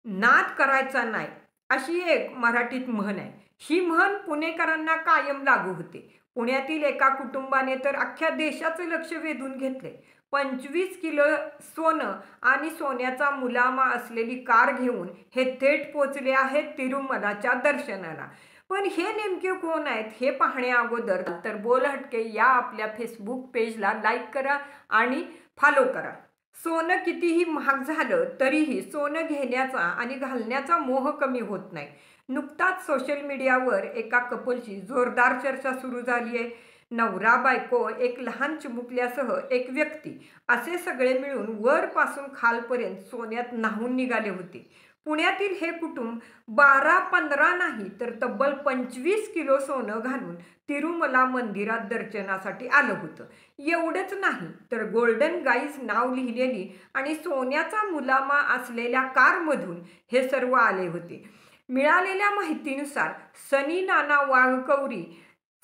नाद करायचा नाही, अशी एक मराठीत म्हण आहे. ही म्हण पुणेकरांना कायम लागू होते. पुण्यातील एका कुटुंबाने तर अख्ख्या देशाचं लक्ष वेधून घेतले. 25 किलो सोनं आणि सोन्याचा मुलामा असलेली कार घेऊन हे थेट पोचले आहेत तिरुमलाच्या दर्शनाला. पण हे नेमके कोण आहेत हे पाहण्याअगोदर तर बोल हटके या आपल्या फेसबुक पेजला लाईक करा आणि फॉलो करा. सोनं कितीही महाग झालं तरीही सोनं घेण्याचा आणि घालण्याचा मोह कमी होत नाही. नुकताच सोशल मीडियावर एका कपलची जोरदार चर्चा सुरू झाली आहे. नवरा बायको, एक लहान चिमुकल्यासह एक व्यक्ती असे सगळे मिळून वरपासून खालपर्यंत सोन्यात न्हाऊन निघाले होते. पुण्यातील हे कुटुंब 12-15 नाही तर तब्बल 25 किलो सोनं घालून तिरुमला मंदिरात दर्शनासाठी आलं होतं. एवढंच नाही तर गोल्डन गाईज नाव लिहिलेली आणि सोन्याचा मुलामा असलेल्या कारमधून हे सर्व आले होते. मिळालेल्या माहितीनुसार सनी नाना वाघकौरी,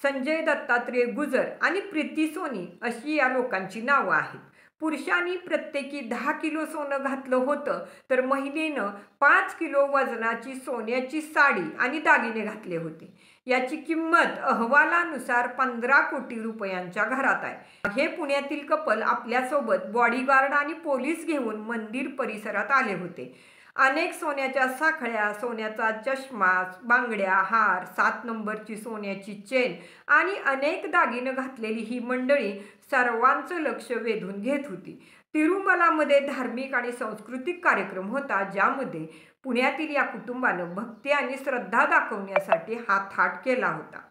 संजय दत्तात्रेय गुजर आणि प्रीती सोनी अशी या लोकांची नावं आहेत. पुरुषांनी प्रत्येकी 10 किलो सोनं घातलं होतं तर महिलेनं 5 किलो वजनाची सोन्याची साडी आणि दागिने घातले होते. याची किंमत अहवालानुसार 15 कोटी रुपयांच्या घरात आहे. हे पुण्यातील कपल आपल्यासोबत बॉडीगार्ड आणि पोलीस घेऊन मंदिर परिसरात आले होते. अनेक सोन्याच्या साखळ्या, सोन्याचा चष्मा, बांगड्या, हार, 7 नंबरची सोन्याची चेन आणि अनेक दागिने घातलेली ही मंडळी सर्वांचं लक्ष वेधून घेत होती. तिरुमलामध्ये धार्मिक आणि सांस्कृतिक कार्यक्रम होता, ज्यामध्ये पुण्यातील या कुटुंबानं भक्ती आणि श्रद्धा दाखवण्यासाठी हा थाट केला होता.